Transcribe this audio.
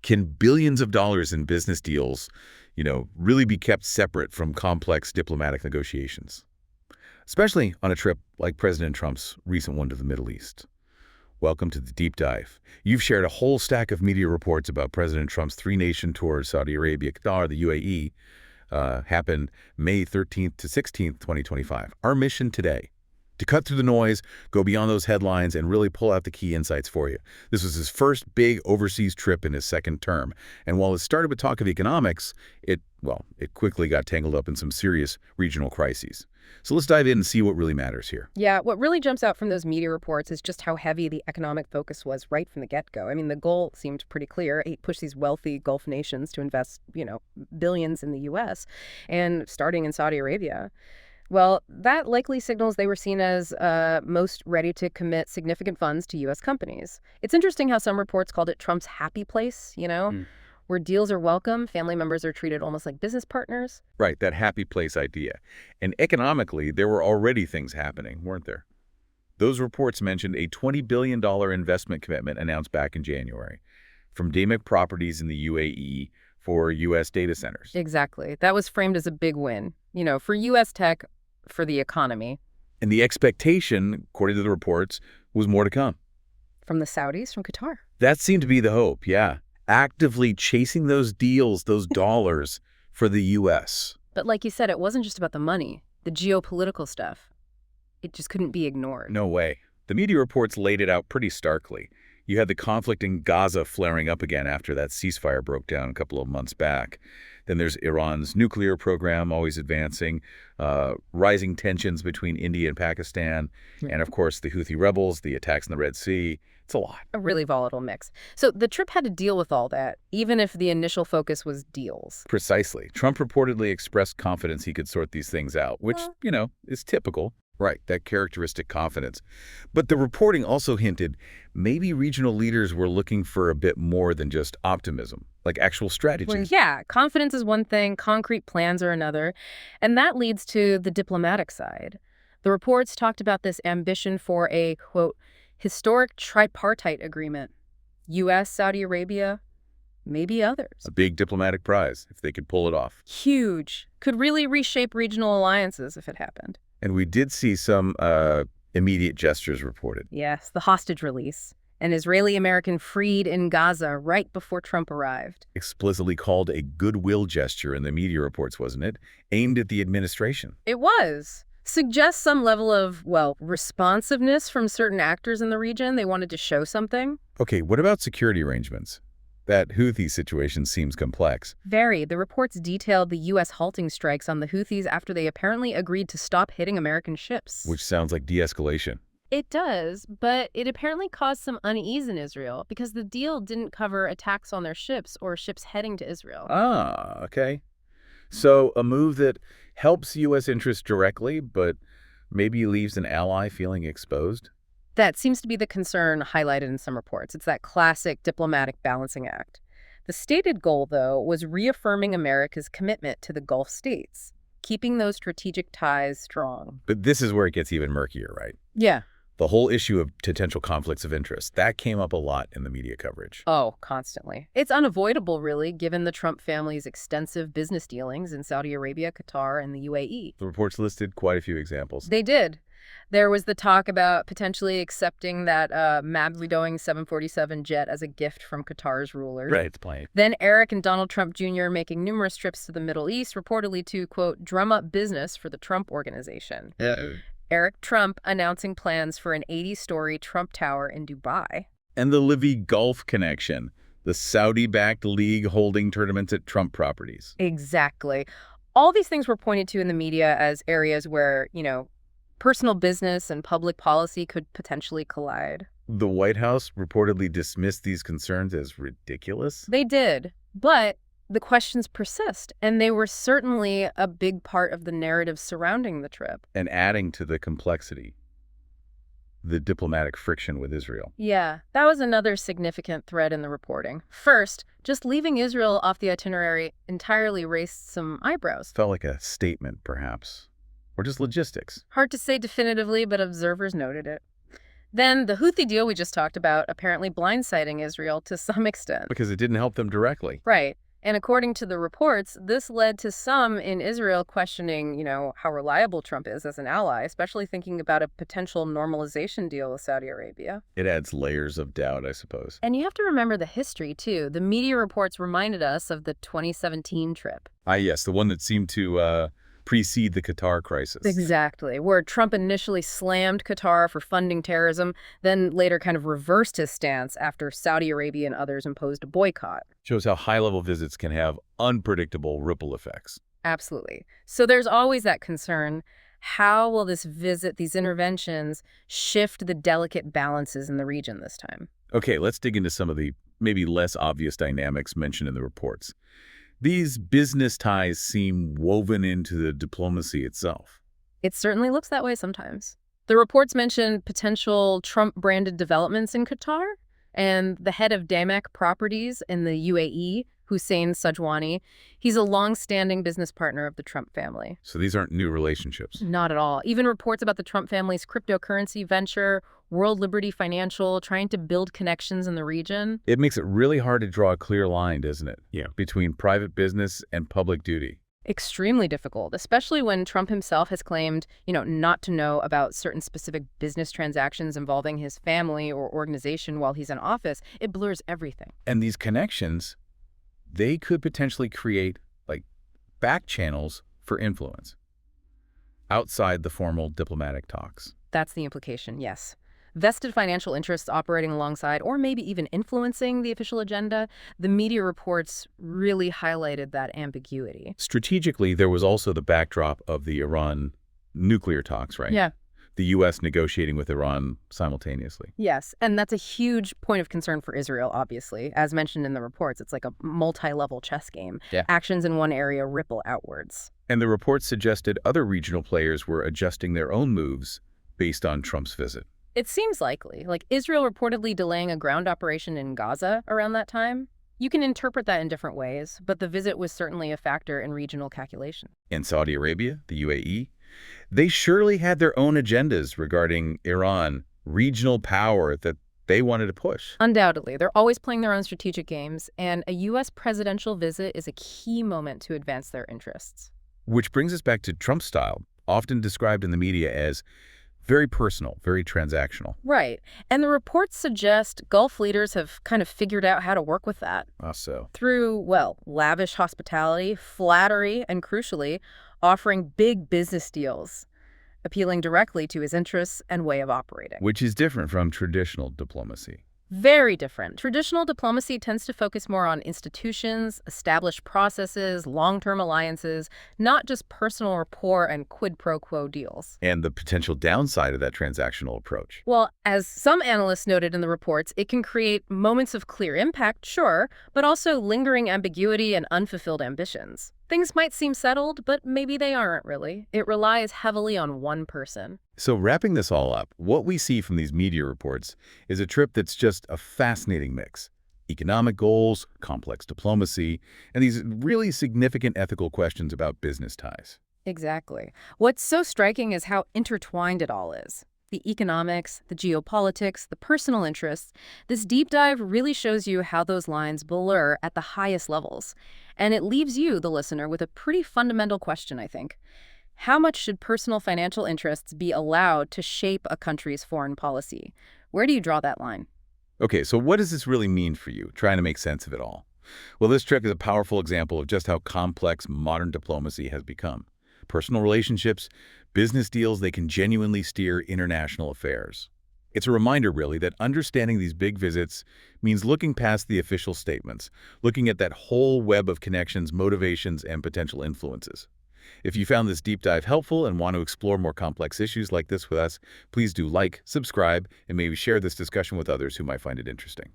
Can billions of dollars in business deals, really be kept separate from complex diplomatic negotiations? Especially on a trip like President Trump's recent one to the Middle East. Welcome to the Deep Dive. You've shared a whole stack of media reports about President Trump's three-nation tour of Saudi Arabia, Qatar, the UAE, happened May 13th to 16th, 2025. Our mission today, to cut through the noise, go beyond those headlines, and really pull out the key insights for you. This was his first big overseas trip in his second term. And while it started with talk of economics, it quickly got tangled up in some serious regional crises. So let's dive in and see what really matters here. Yeah, what really jumps out from those media reports is just how heavy the economic focus was right from the get-go. I mean, the goal seemed pretty clear. Push these wealthy Gulf nations to invest, billions in the U.S. and starting in Saudi Arabia. Well, that likely signals they were seen as most ready to commit significant funds to U.S. companies. It's interesting how some reports called it Trump's happy place, where deals are welcome, family members are treated almost like business partners. Right, that happy place idea. And economically, there were already things happening, weren't there? Those reports mentioned a $20 billion investment commitment announced back in January from Damic Properties in the UAE for U.S. data centers. Exactly. That was framed as a big win, for U.S. tech, for the economy. And the expectation, according to the reports, was more to come. From the Saudis, from Qatar. That seemed to be the hope, yeah. Actively chasing those deals, those dollars for the U.S. But like you said, it wasn't just about the money, the geopolitical stuff. It just couldn't be ignored. No way. The media reports laid it out pretty starkly. You had the conflict in Gaza flaring up again after that ceasefire broke down a couple of months back. Then there's Iran's nuclear program always advancing, rising tensions between India and Pakistan, and of course the Houthi rebels, the attacks in the Red Sea. It's a lot. A really volatile mix. So the trip had to deal with all that, even if the initial focus was deals. Precisely. Trump reportedly expressed confidence he could sort these things out, which, is typical. Right, that characteristic confidence. But the reporting also hinted maybe regional leaders were looking for a bit more than just optimism, like actual strategy. Well, yeah, confidence is one thing, concrete plans are another. And that leads to the diplomatic side. The reports talked about this ambition for a, quote, historic tripartite agreement. U.S., Saudi Arabia, maybe others. A big diplomatic prize, if they could pull it off. Huge. Could really reshape regional alliances if it happened. And we did see some immediate gestures reported. Yes, the hostage release. An Israeli-American freed in Gaza right before Trump arrived. Explicitly called a goodwill gesture in the media reports, wasn't it? Aimed at the administration. It was. Suggests some level of, responsiveness from certain actors in the region. They wanted to show something. Okay, what about security arrangements? That Houthi situation seems complex. Very. The reports detailed the U.S. halting strikes on the Houthis after they apparently agreed to stop hitting American ships. Which sounds like de-escalation. It does, but it apparently caused some unease in Israel because the deal didn't cover attacks on their ships or ships heading to Israel. Ah, okay. So a move that helps U.S. interests directly, but maybe leaves an ally feeling exposed? That seems to be the concern highlighted in some reports. It's that classic diplomatic balancing act. The stated goal, though, was reaffirming America's commitment to the Gulf states, keeping those strategic ties strong. But this is where it gets even murkier, right? Yeah. The whole issue of potential conflicts of interest, that came up a lot in the media coverage. Oh, constantly. It's unavoidable, really, given the Trump family's extensive business dealings in Saudi Arabia, Qatar, and the UAE. The reports listed quite a few examples. They did. There was the talk about potentially accepting that madly-going 747 jet as a gift from Qatar's rulers. Right, it's plenty. Then Eric and Donald Trump Jr. making numerous trips to the Middle East, reportedly to, quote, drum up business for the Trump Organization. Eric Trump announcing plans for an 80-story Trump Tower in Dubai. And the Livy Gulf connection, the Saudi-backed league holding tournaments at Trump properties. Exactly. All these things were pointed to in the media as areas where, personal business and public policy could potentially collide. The White House reportedly dismissed these concerns as ridiculous. They did, but the questions persist, and they were certainly a big part of the narrative surrounding the trip. And adding to the complexity, the diplomatic friction with Israel. Yeah, that was another significant thread in the reporting. First, just leaving Israel off the itinerary entirely raised some eyebrows. Felt like a statement, perhaps. Or just logistics. Hard to say definitively, but observers noted it. Then the Houthi deal we just talked about apparently blindsiding Israel to some extent. Because it didn't help them directly. Right. And according to the reports, this led to some in Israel questioning, how reliable Trump is as an ally, especially thinking about a potential normalization deal with Saudi Arabia. It adds layers of doubt, I suppose. And you have to remember the history, too. The media reports reminded us of the 2017 trip. Ah, yes, the one that seemed to precede the Qatar crisis. Exactly, where Trump initially slammed Qatar for funding terrorism, then later kind of reversed his stance after Saudi Arabia and others imposed a boycott. Shows how high-level visits can have unpredictable ripple effects. Absolutely. So there's always that concern. How will this visit, these interventions, shift the delicate balances in the region this time? Okay, let's dig into some of the maybe less obvious dynamics mentioned in the reports. These business ties seem woven into the diplomacy itself. It certainly looks that way sometimes. The reports mention potential Trump-branded developments in Qatar, and the head of Damek Properties in the UAE, Hussein Sajwani, he's a long-standing business partner of the Trump family. So these aren't new relationships. Not at all. Even reports about the Trump family's cryptocurrency venture, World Liberty Financial, trying to build connections in the region. It makes it really hard to draw a clear line, doesn't it? Yeah. Between private business and public duty. Extremely difficult, especially when Trump himself has claimed, not to know about certain specific business transactions involving his family or organization while he's in office. It blurs everything. And these connections, they could potentially create, back channels for influence outside the formal diplomatic talks. That's the implication, yes. Vested financial interests operating alongside or maybe even influencing the official agenda, the media reports really highlighted that ambiguity. Strategically, there was also the backdrop of the Iran nuclear talks, right? Yeah. The U.S. negotiating with Iran simultaneously. Yes, and that's a huge point of concern for Israel, obviously. As mentioned in the reports, it's like a multi-level chess game. Yeah. Actions in one area ripple outwards. And the reports suggested other regional players were adjusting their own moves based on Trump's visit. It seems likely, like Israel reportedly delaying a ground operation in Gaza around that time. You can interpret that in different ways, but the visit was certainly a factor in regional calculation. In Saudi Arabia, the UAE, they surely had their own agendas regarding Iran, regional power that they wanted to push. Undoubtedly, they're always playing their own strategic games, and a U.S. presidential visit is a key moment to advance their interests. Which brings us back to Trump's style, often described in the media as very personal, very transactional. Right. And the reports suggest Gulf leaders have kind of figured out how to work with that. So, Through, lavish hospitality, flattery, and crucially, offering big business deals, appealing directly to his interests and way of operating. which is different from traditional diplomacy. Very different. Traditional diplomacy tends to focus more on institutions, established processes, long-term alliances, not just personal rapport and quid pro quo deals. And the potential downside of that transactional approach. Well, as some analysts noted in the reports, it can create moments of clear impact, sure, but also lingering ambiguity and unfulfilled ambitions. Things might seem settled, but maybe they aren't really. It relies heavily on one person. So wrapping this all up, what we see from these media reports is a trip that's just a fascinating mix. Economic goals, complex diplomacy, and these really significant ethical questions about business ties. Exactly. What's so striking is how intertwined it all is. The economics, the geopolitics, the personal interests. This deep dive really shows you how those lines blur at the highest levels. And it leaves you, the listener, with a pretty fundamental question, I think. How much should personal financial interests be allowed to shape a country's foreign policy? Where do you draw that line? Okay, so what does this really mean for you, trying to make sense of it all? Well, this trip is a powerful example of just how complex modern diplomacy has become. Personal relationships, business deals, they can genuinely steer international affairs. It's a reminder, really, that understanding these big visits means looking past the official statements, looking at that whole web of connections, motivations, and potential influences. If you found this deep dive helpful and want to explore more complex issues like this with us, please do like, subscribe, and maybe share this discussion with others who might find it interesting.